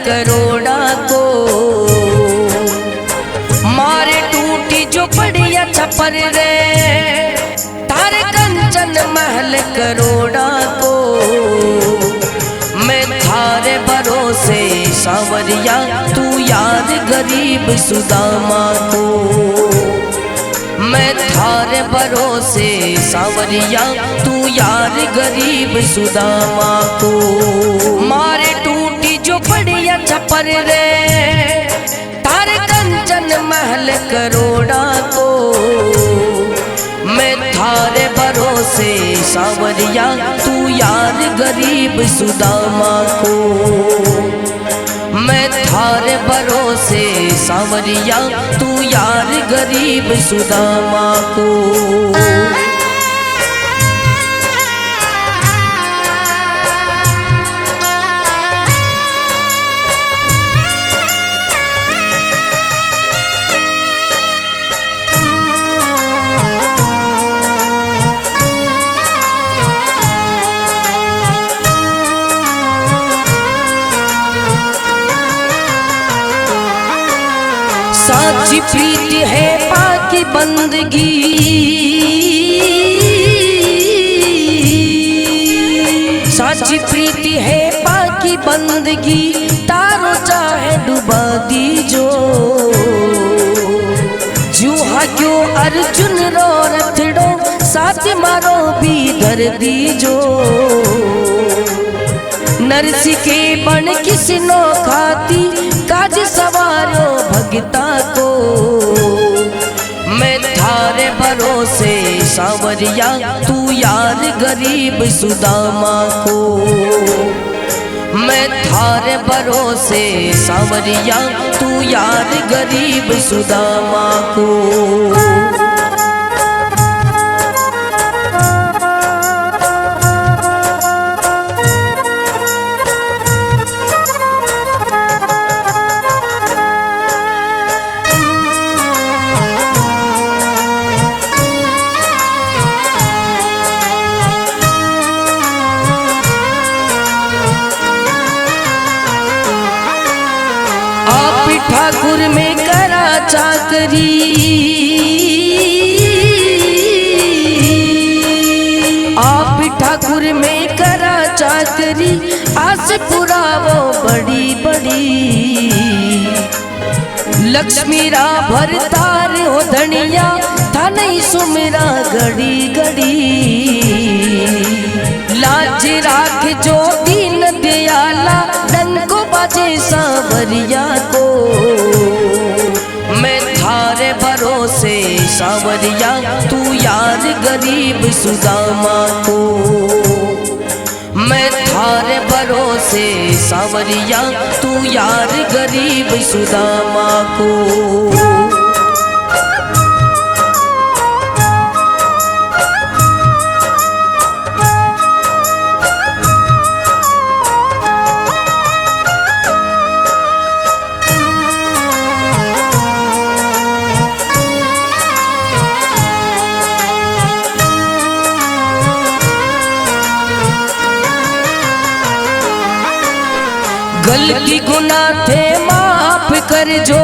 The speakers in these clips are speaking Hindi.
करोड़ा को। मारे टूटी जो पड़िया छपर रे तारे कंचन महल करोड़ा को। मैं थारे भरोसे सांवरिया तू याद गरीब सुदामा को। मैं थारे भरोसे सांवरिया तू यार गरीब सुदामा को। मारे टूटी जो पड़िया छपर रे तारे कंचन महल करोड़ा को। मैं थारे भरोसे सांवरिया तू यार गरीब सुदामा को। मैं थारे भरोसे सांवरिया तू यार गरीब सुदामा को। साची प्रीति है पाकी बंदगी, साची प्रीति है पाकी बंदगी। तारो चाहे डुबा दी जो जूहा क्यों अर्जुन रो रथड़ो साथ मारो भी धर दी जो। नरसी के बन किसनो खाती काज सवारो भगता को। मैं थारे भरोसे सांवरिया तू यार गरीब सुदामा को। मैं थारे भरोसे सांवरिया तू यार गरीब सुदामा को। ठाकुर में करा चाकरी, आप ठाकुर में करा चाकरी। आस पुरावो बड़ी बड़ी लक्ष्मी रा भरतार हो धनिया था नहीं सुमिरा घड़ी घड़ी। लाज राख जो दीन दयाला डंको बाजे सांवरिया को। मैं थारे भरोसे सांवरिया तू यार गरीब सुदामा को। मैं थारे भरोसे सांवरिया तू यार गरीब सुदामा को। गलती गुनाह थे माफ कर जो,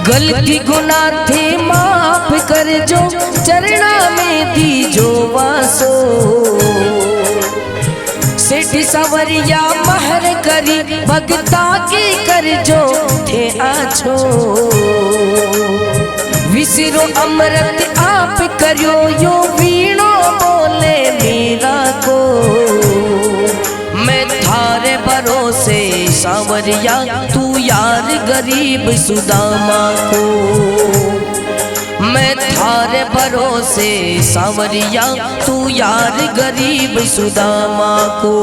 गलती गुनाह थे माफ कर जो। चरणा में दी जो वासो सेठ सांवरिया महर करी भगता के कर जो थे आछो। विसरो अमृत आप करो यो वीणो बोले मीरा को। मैं थारे भरोसे सांवरिया तू यार गरीब सुदामा को। मैं थारे भरोसे सांवरिया तू यार गरीब सुदामा को।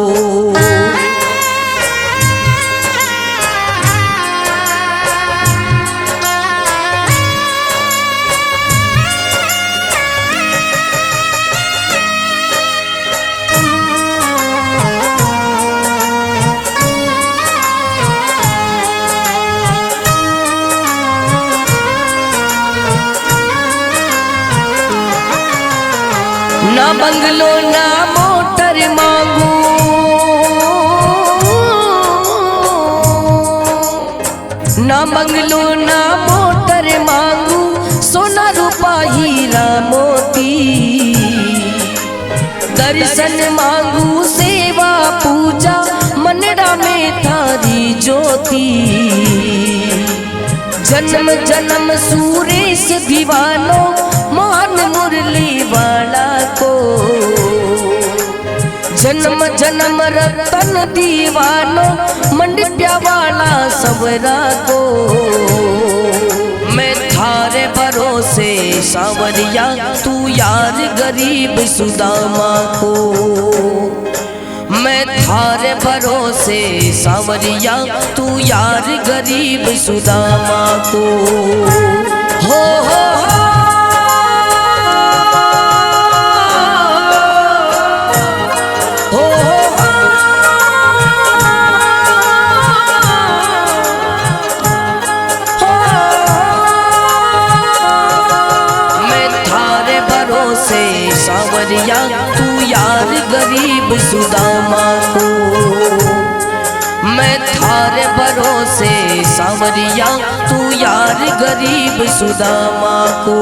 ना बंगलो ना मोटर मांगू, दर्शन मांगू सेवा पूजा मनड़ा में थारी ज्योति। जन्म जन्म सूरेश दीवानो मोहन मुरली वाला को। जन्म जन्म रतन दीवानो मंडिया वाला सबरा को। मैं थारे भरोसे सावरिया तू यार गरीब सुदामा को। मैं थारे भरोसे सावरिया तू यार गरीब सुदामा को। हो सावरिया तू यार गरीब सुदामा को। मैं थारे भरोसे सावरिया तू यार गरीब सुदामा को।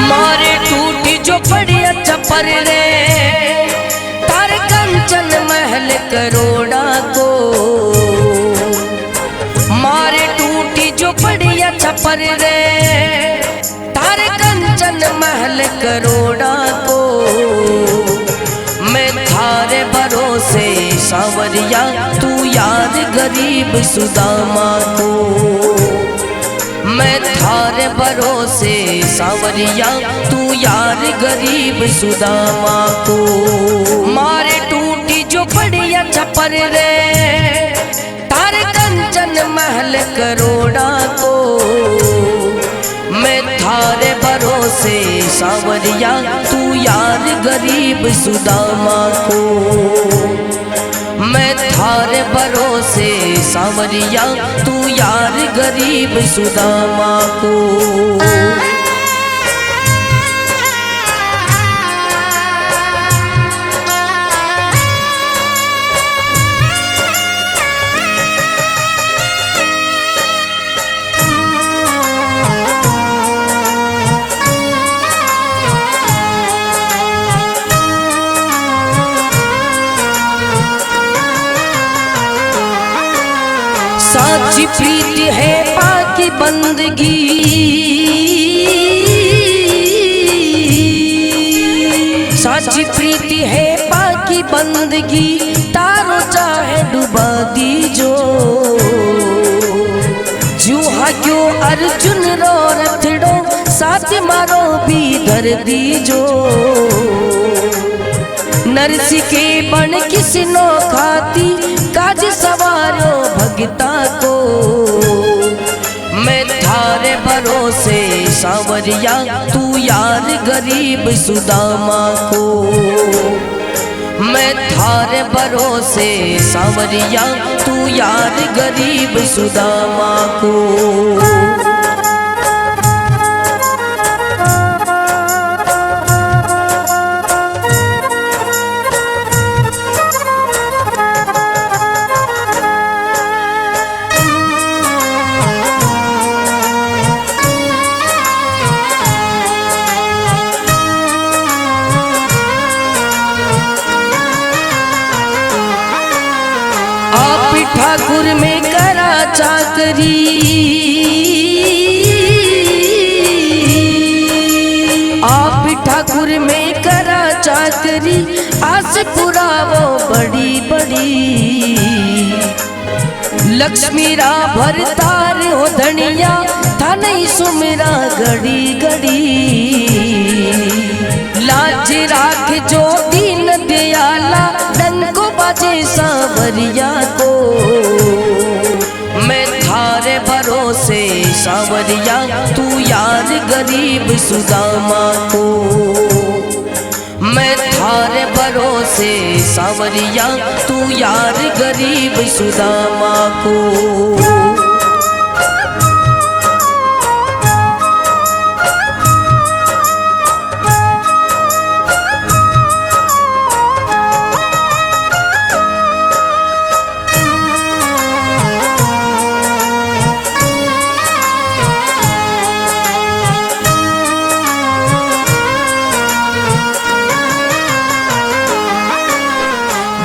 मारे टूटी जो पड़िया चपर रे तार कंचन महल करोड़ा को। मारे टूटी जो पड़िया चपर रे तार कंचन महल करोड़ा को। मैं थारे भरोसे सावरिया तू यार गरीब सुदामा को। मैं थारे भरोसे सावरिया तू यार गरीब सुदामा को। मारे टूटी जो पड़िया छपर रे तार कंचन महल करोड़ा को। मैं थारे भरोसे सावरिया तू यार गरीब सुदामा को। मैं थारे भरोसे सावरिया तू यार गरीब सुदामा को। साची प्रीत है पाकी बंदगी। साची प्रीत है पाकी बंदगी तारो चाहे डुबा दीजो। जूहा क्यों अर्जुन रो रथड़ो साथ मारो भी धर दीजो। नरसी के बन किसनो खाती काज सवारो भगता को। मैं थारे भरोसे सावरिया तू यार गरीब सुदामा को। मैं थारे भरोसे सावरिया तू यार गरीब सुदामा को। ठाकुर में करा चाकरी, आप ठाकुर में करा चाकरी, आस पुरावो बड़ी बड़ी। लक्ष्मी रा भरतार हो धनिया, था नहीं सुमिरा घड़ी घड़ी। लाज राख जो दीन दयाला, डंको बाजे सावरिया को। मैं थारे भरोसे सावरिया, तू यार गरीब सुदामा को। मैं थारे भरोसे सावरिया, तू यार गरीब सुदामा को।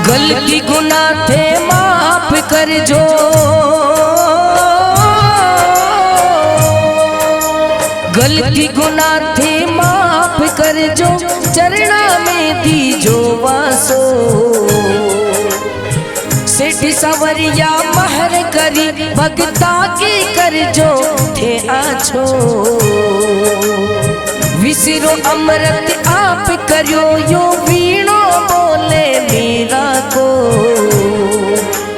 गलती गुनाह थे माफ कर जो, गलती गुनाह थे माफ कर जो, चरणा में दी जो वासो। सेठ सवरिया महर करी, भगता की कर जो थे आछो। विसरो अमृत आप करो यो, वीणो बोले मीरा को।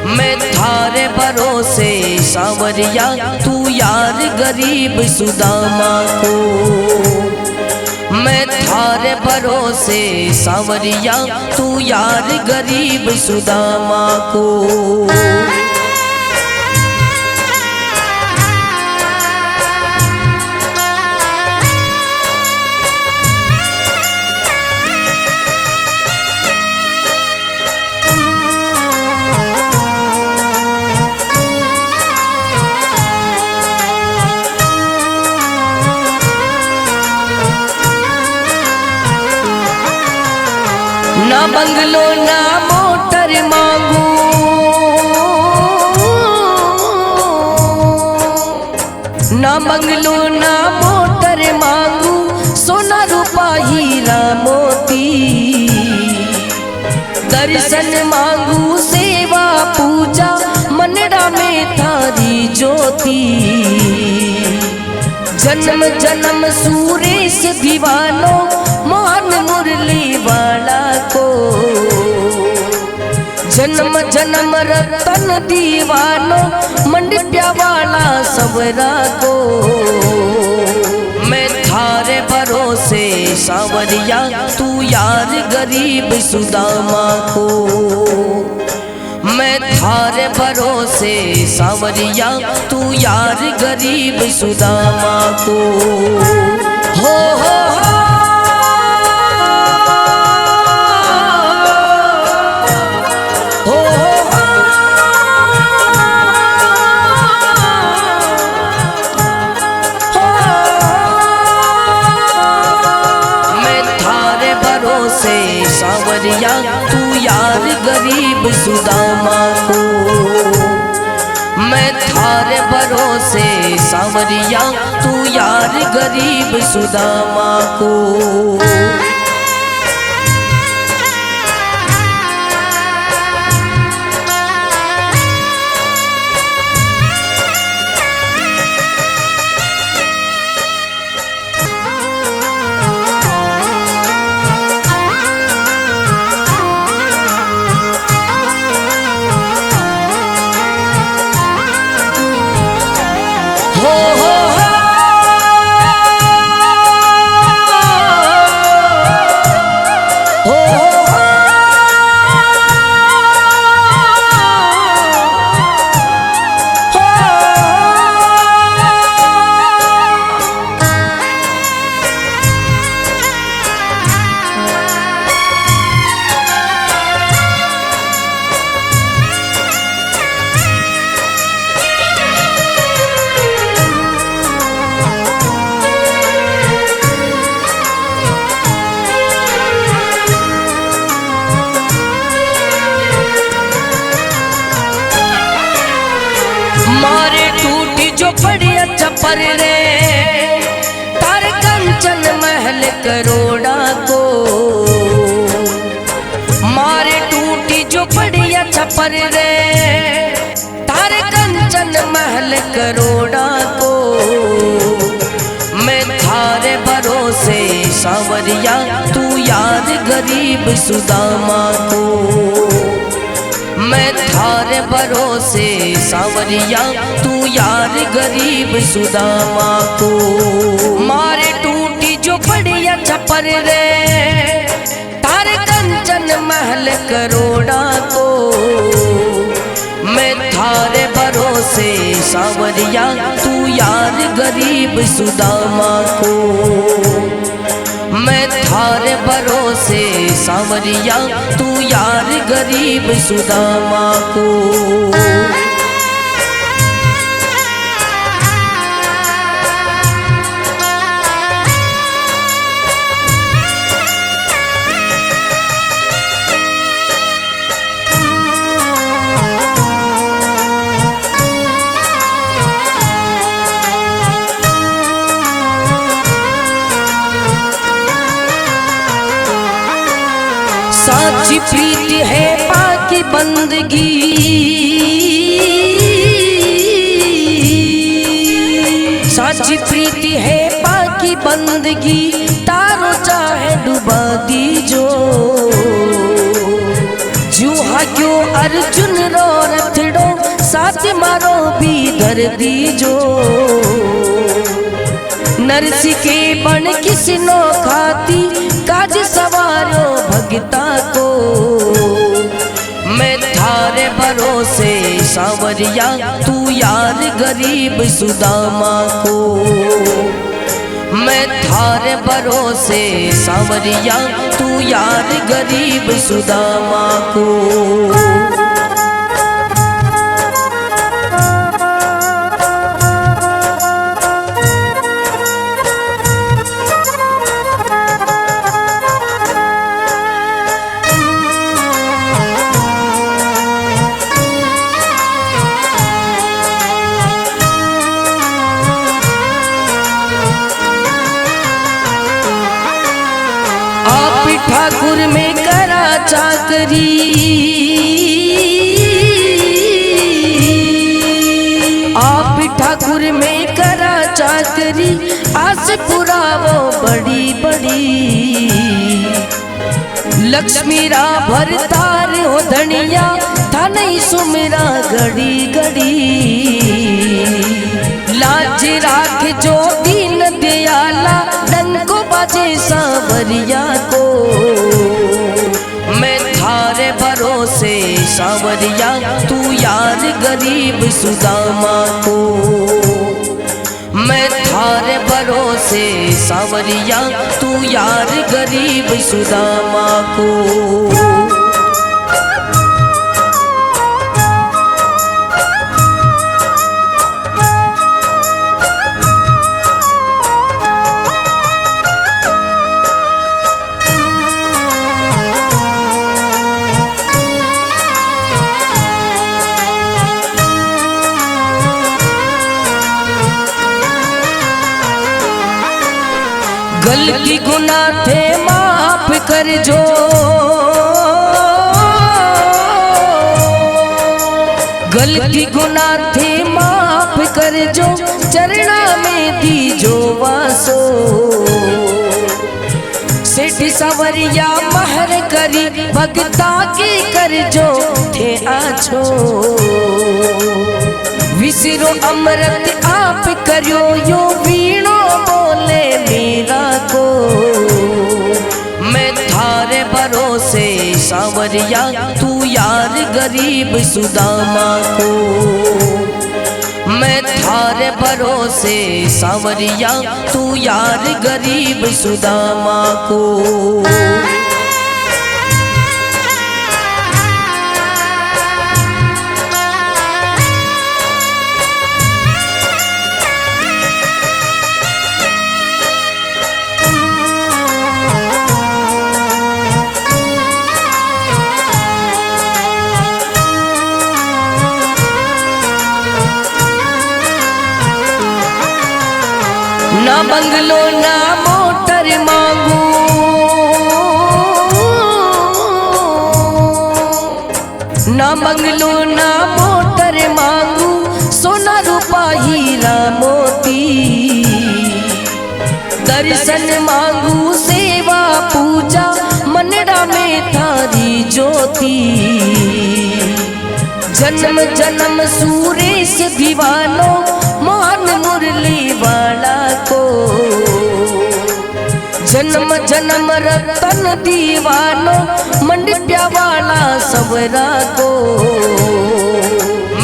मैं थारे भरोसे सावरिया, तू यार गरीब सुदामा को। मैं थारे भरोसे सावरिया, तू यार गरीब सुदामा को। ना बंगलो ना मोटर मांगू, ना बंगलो ना मोटर मांगू, सोना रूपा हीरा मोती। दर्शन मांगू सेवा पूजा, मनड़ा में थारी ज्योति। जन्म जन्म सूरेश दीवानो, मोहन मुरली वाला को। जन्म जन्म रतन दीवानो, मंडप्या वाला सबरा को। मैं थारे भरोसे सावरिया, तू यार गरीब सुदामा को। मैं थारे भरोसे सावरिया, तू यार गरीब सुदामा को। हो सावरिया, तू यार गरीब सुदामा को। मैं थारे भरोसे सावरिया, तू यार गरीब सुदामा को। झोपड़िया छपर रे तार कंचन महल करोड़ा को मारे टूटी झोपड़िया छपर रे तार कंचन महल करोड़ा को मैं थारे भरोसे सांवरिया तू याद गरीब सुदामा को मैं थारे भरोसे सांवरिया तू यार गरीब सुदामा को मारे टूटी झोपड़िया छपर रे तारे कंचन महल करोड़ा को मैं थारे भरोसे सांवरिया तू यार गरीब सुदामा को मैं थारे भरोसे सांवरिया तू यार गरीब सुदामा को साची प्रीति है पाकी बंदगी साची प्रीति है पाकी बंदगी तारो चाहे डुबा दीजो जूहा क्यों अर्जुन रो रथड़ो साथ मारो भी धर दीजो नरसी के बन किसी नो खाती काज सवारो भगता को मैं थारे भरोसे सांवरिया तू यार गरीब सुदामा को मैं थारे भरोसे सांवरिया तू यार गरीब सुदामा को ठाकुर में करा चाकरी आप ठाकुर में करा चाकरी आस पुरावो बड़ी बड़ी लक्ष्मी रा भरतार हो धनिया था नहीं सुमेरा घड़ी घड़ी लाज राख जो दीन दयाला डंको बाजे सांवरिया को मैं थारे भरोसे सांवरिया तू यार गरीब सुदामा को मैं थारे भरोसे सांवरिया तू यार गरीब सुदामा को गलती गुनाह थे माफ कर जो गलती गुनाह थे माफ कर जो चरणा में दीजो वासो सेठ सवरिया महर करी भगता के कर जो थे आछो विसरो अमृत आप करो यो वीणो बोले मीरा को मैं थारे भरोसे सांवरिया तू यार गरीब सुदामा को मैं थारे भरोसे सांवरिया तू यार गरीब सुदामा को ना बंगलो ना मोटर मांगू, ना बंगलो ना मोटर मांगू, सोना रूपा हीरा मोती। दर्शन मांगू सेवा पूजा, मनड़ा में थारी ज्योति। जन्म जन्म सूरेश दीवानो, मोहन मुरली वाला को। जन्म जन्म रतन दीवानो, मंडिया वाला सबरा को।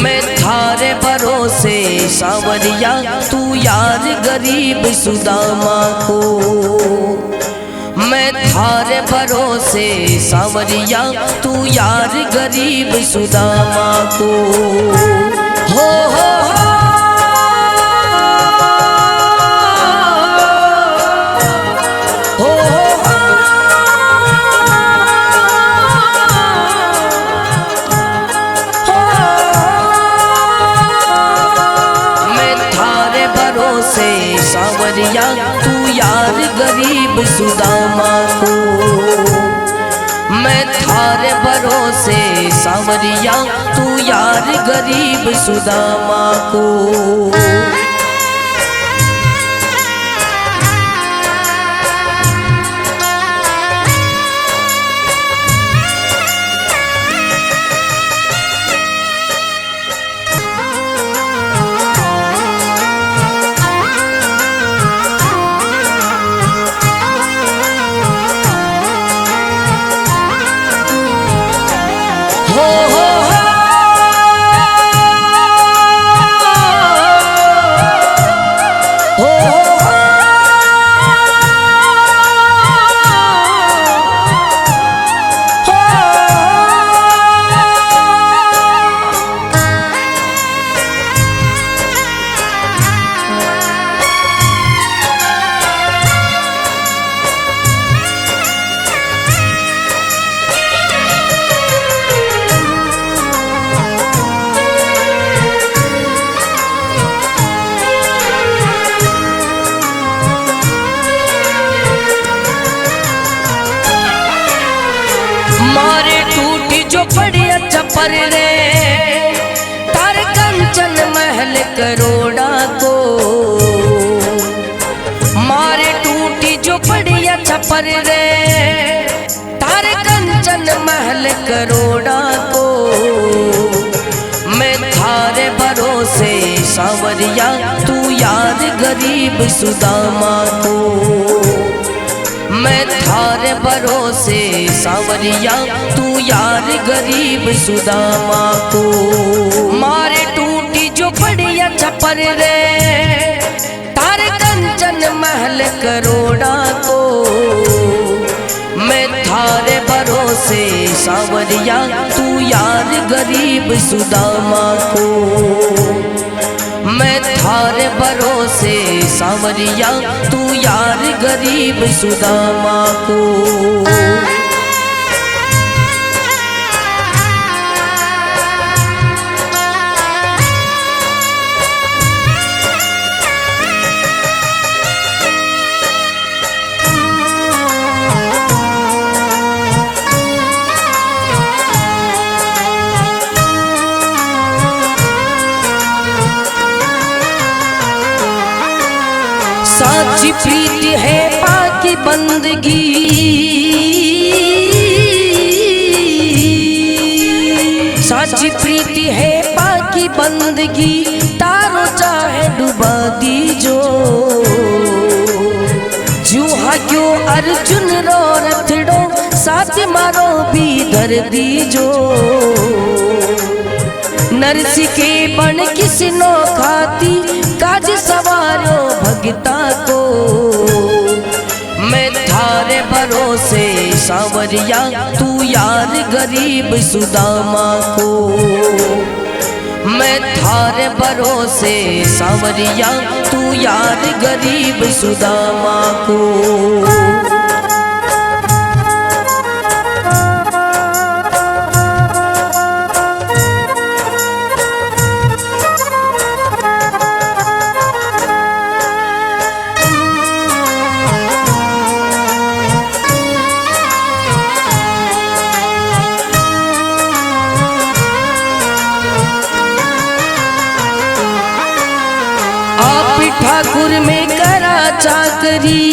मैं थारे भरोसे सावरिया, तू यार गरीब सुदामा को। मैं थारे भरोसे सावरिया, तू यार गरीब सुदामा को। हो सावरिया, तू यार गरीब सुदामा को। मैं थारे भरोसे सावरिया, तू यार गरीब सुदामा को। मारे टूटी जो पड़ी चपर रे, तार कंचन महल करोड़ा को। मारे टूटी जो पड़ी चपर रे, तार कंचन महल करोड़ा को। मैं थारे भरोसे सावरिया, तू यार गरीब सुदामा को। मैं थारे भरोसे सावरिया, तू यार गरीब सुदामा को। मारे टूटी जो पड़ी चपर रे, तार कंचन महल करोड़ा को। मैं थारे भरोसे सावरिया, तू यार गरीब सुदामा को। मैं थारे भरोसे सावरिया, तू यार गरीब सुदामा को। साची प्रीत है पाकी बंदगी, साची प्रीत है पाकी बंदगी। तारो चाहे डुबा दी जो, जूहा क्यों अर्जुन रो रथड़ो, साथ मारो भी धर दी जो। नरसी के बन किसनो खाती, काज सवारो भगता को। मैं थारे भरोसे सावरिया, तू यार गरीब सुदामा को। मैं थारे भरोसे सावरिया, तू यार गरीब सुदामा को। ठाकुर में करा चाकरी,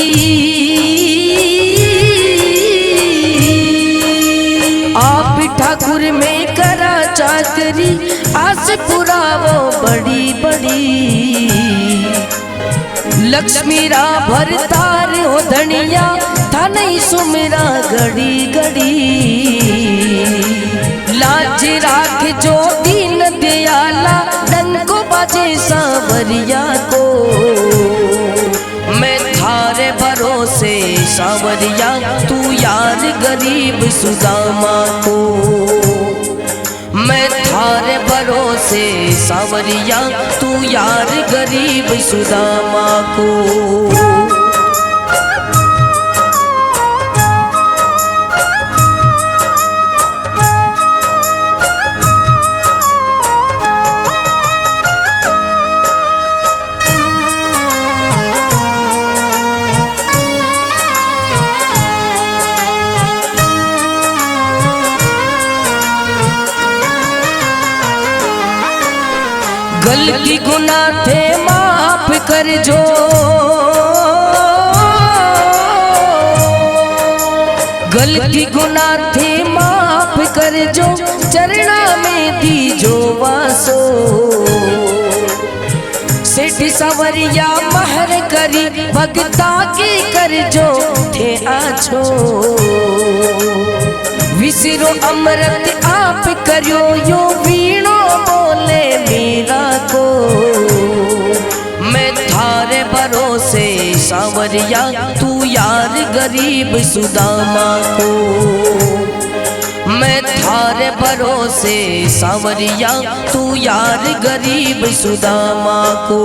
आप ठाकुर में करा चाकरी, आस पुरावो बड़ी बड़ी। लक्ष्मी रा भरतार हो धनिया, था नहीं सुमिरा घड़ी घड़ी। लाज राख जो दीन दयाला, डंको बाजे सांवरिया को। मैं थारे भरोसे सांवरिया, तू यार गरीब सुदामा को। मैं थारे भरोसे सांवरिया, तू यार गरीब सुदामा को। गलती गुनाह थे माफ कर जो, गलती गुनाह थे माफ कर जो, चरणा में दी जो वासो। सेठ सवरिया महर करी, भगता की कर जो थे आछो। विसरो अमृत आप करो यो, वीणो बोले मीरा को। मैं थारे भरोसे सांवरिया, तू यार गरीब सुदामा को। मैं थारे भरोसे सांवरिया, तू यार गरीब सुदामा को।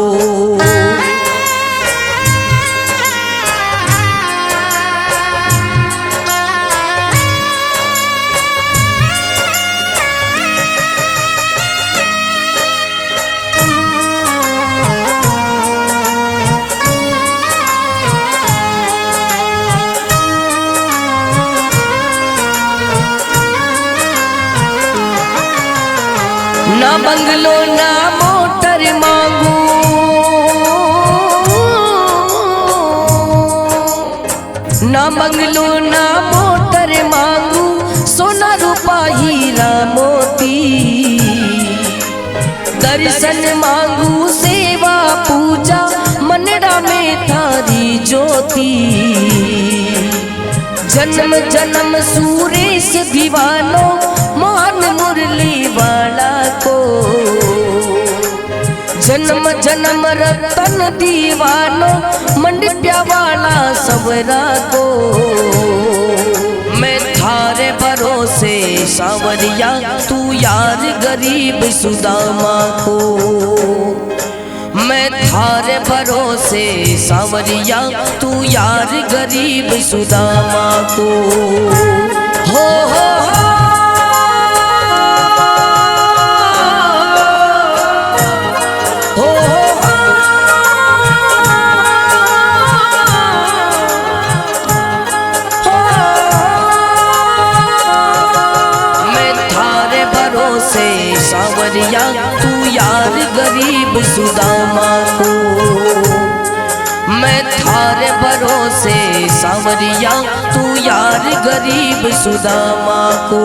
ना बंगलो ना मोटर मांगू, ना बंगलो ना मोटर मांगू, सोना रूपा हीरा मोती। दर्शन मांगू सेवा पूजा, मनड़ा में थारी ज्योति। जन्म जन्म सुरेश दीवानो, मोहन मुरली वाला को। जन्म जन्म रतन दीवानो, मंडप्या वाला सबरा को। मैं थारे भरोसे सांवरिया, तू यार गरीब सुदामा को। मैं थारे भरोसे सांवरिया, तू यार गरीब सुदामा को। हो सांवरिया, तू यार गरीब सुदामा को। मैं थारे भरोसे सांवरिया, तू यार गरीब सुदामा को।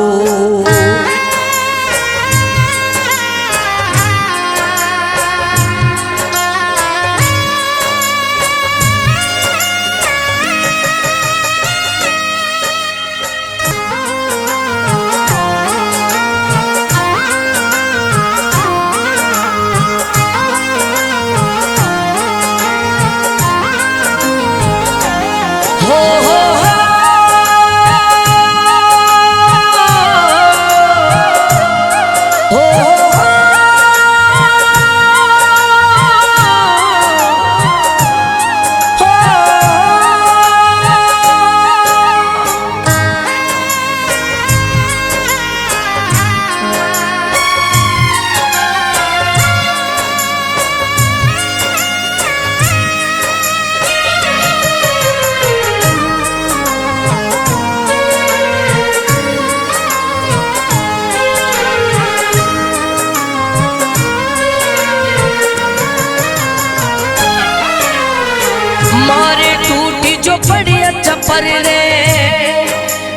बढ़िया चपर रे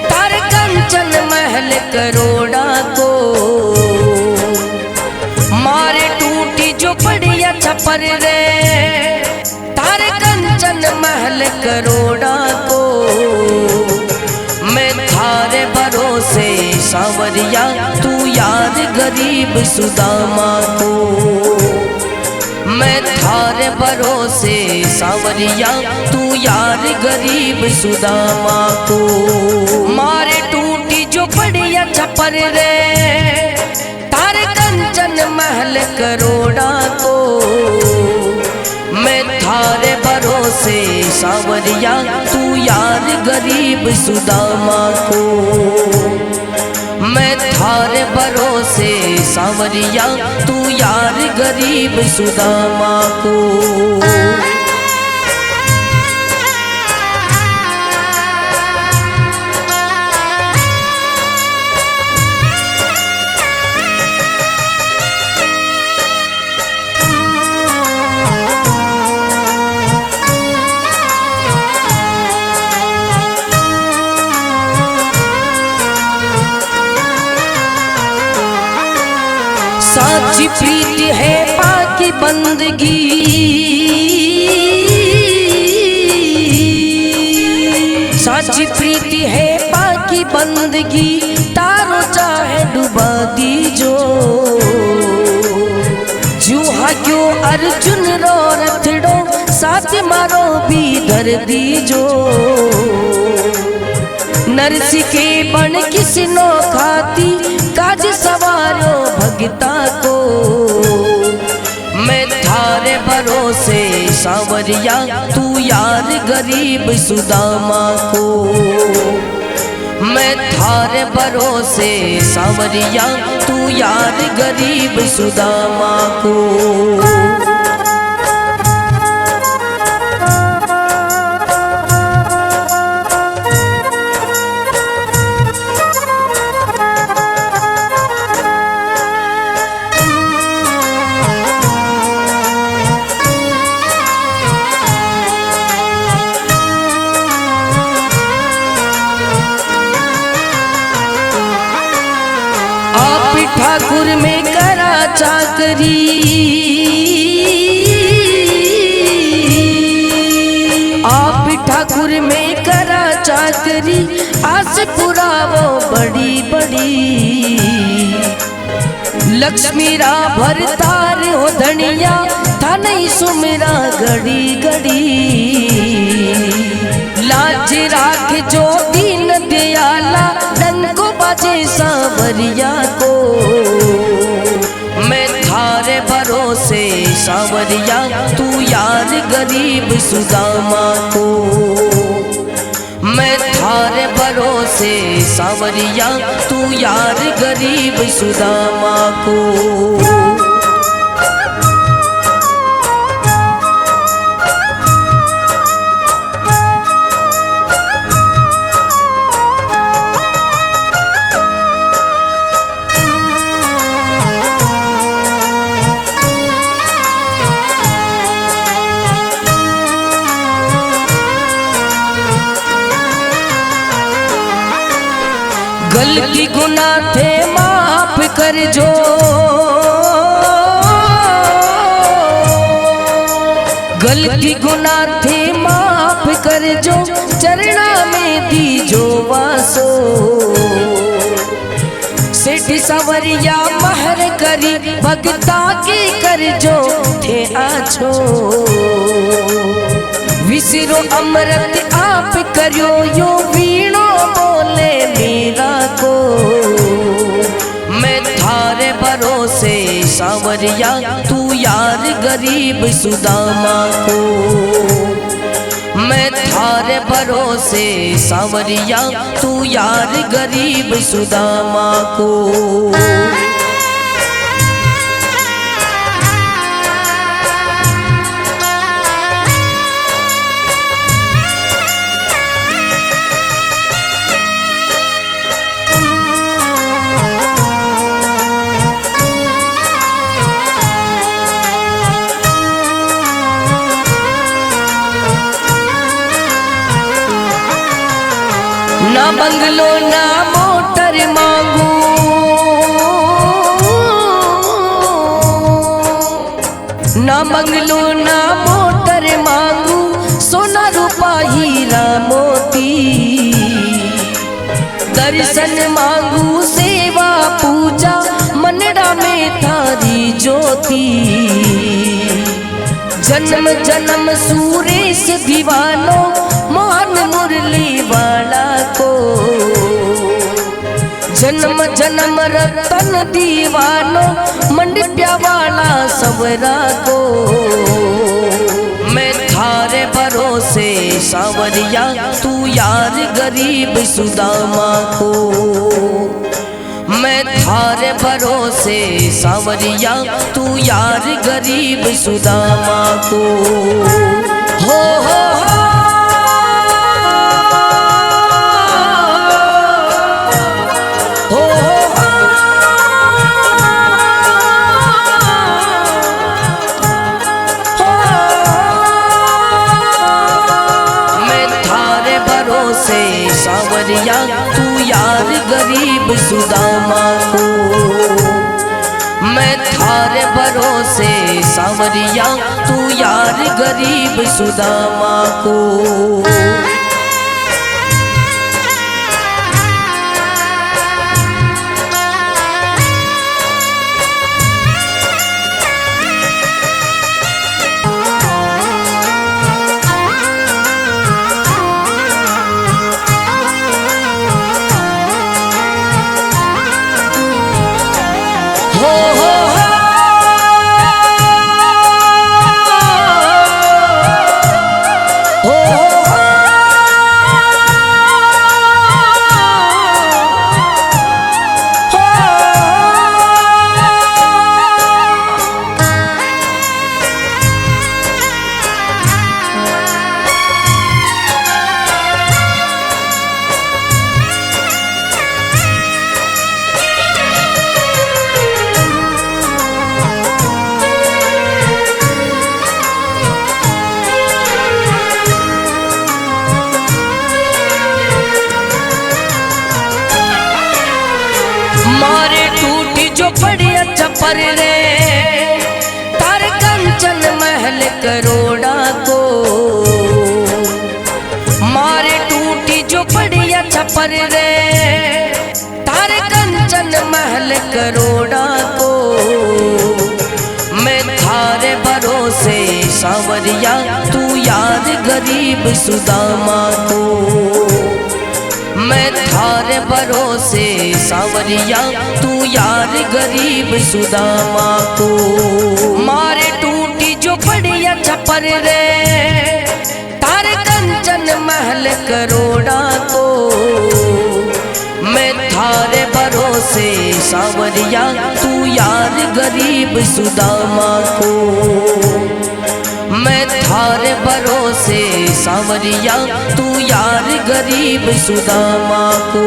तार कंचन महल करोड़ा को मारे टूटी जो बढ़िया छपर रे तार कंचन महल करोड़ा को मैं थारे भरोसे सांवरिया तू याद गरीब सुदामा को मैं थारे भरोसे सांवरिया तू यार गरीब सुदामा को मारे टूटी जो बढ़िया छपर रे तारे कंचन महल करोड़ा को मैं थारे भरोसे सांवरिया तू यार गरीब सुदामा को मैं थारे भरोसे सांवरिया तू यार गरीब सुदामा को साची प्रीति है पाकी बंदगी साची प्रीति है पाकी बंदगी तारो चाहे डुबा दीजो जूहा क्यों अर्जुन रो रथड़ो साथ मारो भी धर दीजो नरसी के बन किसी नो खाती काज सवारो भगता को मैं थारे भरोसे सांवरिया तू यार गरीब सुदामा को मैं थारे भरोसे सांवरिया तू यार गरीब सुदामा को ठाकुर में करा चाकरी आप ठाकुर में करा चाकरी आस पुरावो बड़ी बड़ी लक्ष्मी रा भरतार हो धनिया था नहीं सुमेरा घड़ी घड़ी लाज राख जो दीन दयाला डंको बाजे सांवरिया को मैं थारे भरोसे सांवरिया तू यार गरीब सुदामा को मैं थारे भरोसे सांवरिया तू यार गरीब सुदामा को गलती गुनाह थे माफ कर जो गलती गुनाह थे माफ कर जो चरणा में दी जो वासो सेठ सवरिया महर करी भगता के कर जो थे आछो विसिरो अमृत आप करो यो वीणो बोले मीरा को मैं थारे भरोसे सांवरिया तू यार गरीब सुदामा को मैं थारे भरोसे सांवरिया तू यार गरीब सुदामा को ना बंगलो ना मोटर मांगू, ना बंगलो ना मोटर मांगू, सोना रूपा हीरा मोती। दर्शन मांगू सेवा पूजा, मनड़ा में थारी ज्योति। जन्म जन्म सूरेश दीवानो, मोहन मुरली वाला को। जन्म जन्म रतन दीवानो, मंडिया वाला सवरा को। मैं थारे भरोसे सावरिया, तू यार गरीब सुदामा को। मैं थारे भरोसे सावरिया, तू यार गरीब सुदामा को। हो सावरिया, तू यार गरीब सुदामा को। मैं थारे भरोसे सावरिया, तू यार गरीब सुदामा को। मारे टूटी जो पड़िया चपर रे, तार कंचन महल करोड़ा को। मारे टूटी जो पड़िया छपर रे, तार कंचन महल करोड़ा को। मैं थारे भरोसे सावरिया, तू यार गरीब सुदामा को। मैं थारे भरोसे सावरिया, तू यार गरीब सुदामा को। मारे टूटी जो पड़िया छपर रे, तारे कंचन महल करोड़ा को। मैं थारे भरोसे सावरिया, तू यार गरीब सुदामा को। मैं थारे भरोसे सावरिया, तू यार गरीब सुदामा को।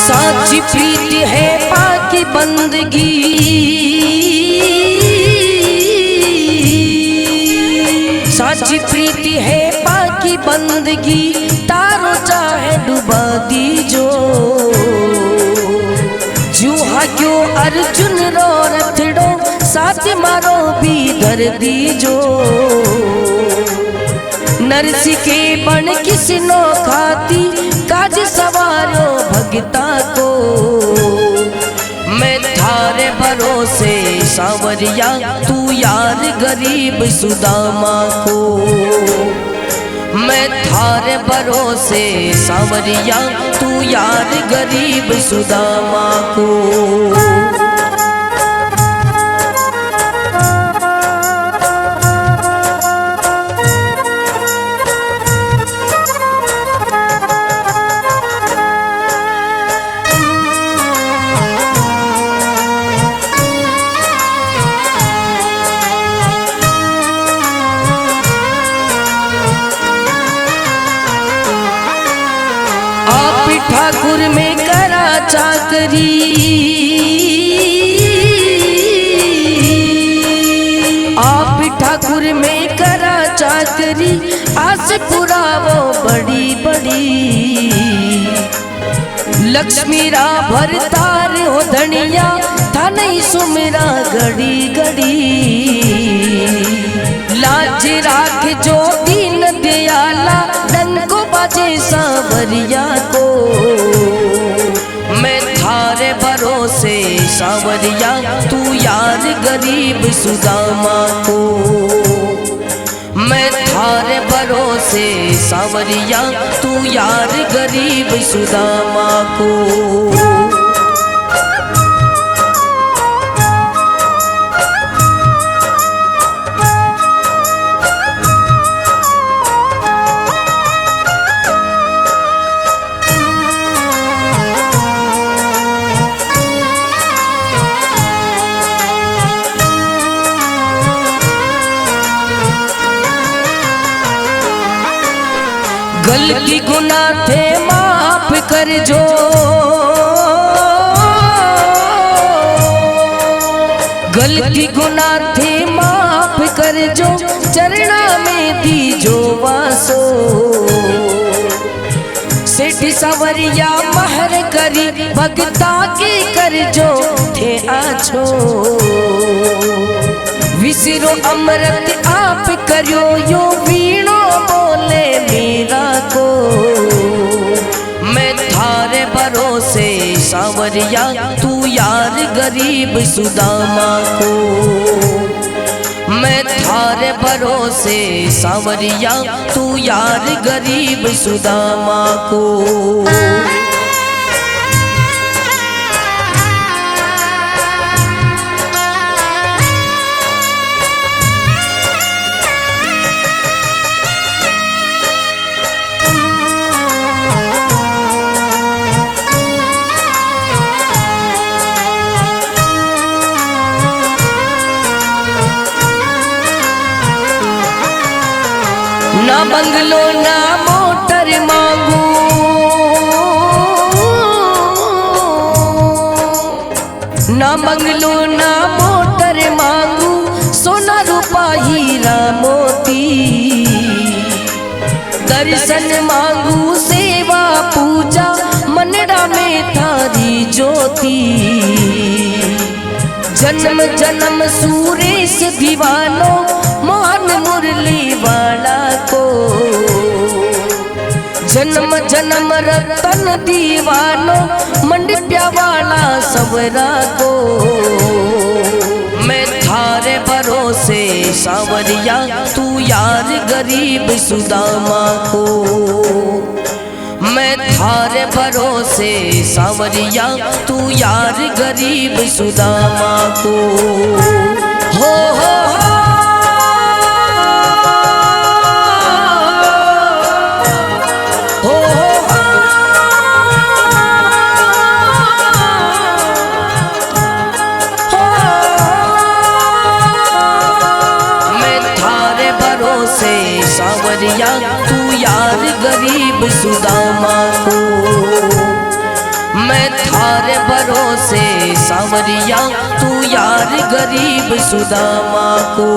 साची प्रीति है पाकी बंदगी, साची प्रीति है पाकी बंदगी। तारो चाहे डुबा दीजो, जूहा क्यों अर्जुन रो रथड़ो, साथ मारो भी धर दीजो। नरसी के बन किसी नो खाती, काज सवारो भगता को। मैं थारे भरोसे सावरिया, तू यार गरीब सुदामा को। मैं थारे भरोसे सावरिया, तू यार गरीब सुदामा को। ठाकुर में करा चाकरी, आप ठाकुर में करा चाकरी, आस पुरावो बड़ी बड़ी। लक्ष्मी रा भरतार हो धनिया, था नहीं सुमिरा घड़ी घड़ी। लाज राख जो दीन दयाला, डंको बाजे सांवरिया को। मैं थारे भरोसे सांवरिया, तू यार गरीब सुदामा को। मैं थारे भरोसे सांवरिया, तू यार गरीब सुदामा को। गलती गुनाह थे माफ कर जो, गलती गुनाह थे माफ कर जो, चरणा में दी जो वासो। सेठ सवरिया महर करी, भगता के कर जो थे आछो। विसरो अमृत आप करो यो, वीणो बोले मीरा को। मैं थारे भरोसे सांवरिया, तू यार गरीब सुदामा को। मैं थारे भरोसे सांवरिया, तू यार गरीब सुदामा को। ना बंगलो ना मोटर मांगू, ना बंगलो ना मोटर मांगू, सोना रूपा हीरा मोती। दर्शन मांगू सेवा पूजा, मनड़ा में थारी ज्योति। जन्म जन्म सूरेश दीवानो, मोहन मुरली वाला को। जन्म जन्म रतन दीवानो, मंडप्या वाला सवरा को। मैं थारे भरोसे सांवरिया, तू यार गरीब सुदामा को। मैं थारे भरोसे सांवरिया, तू यार गरीब सुदामा को। हो सांवरिया, तू यार गरीब सुदामा को। मैं थारे भरोसे सांवरिया, तू यार गरीब सुदामा को।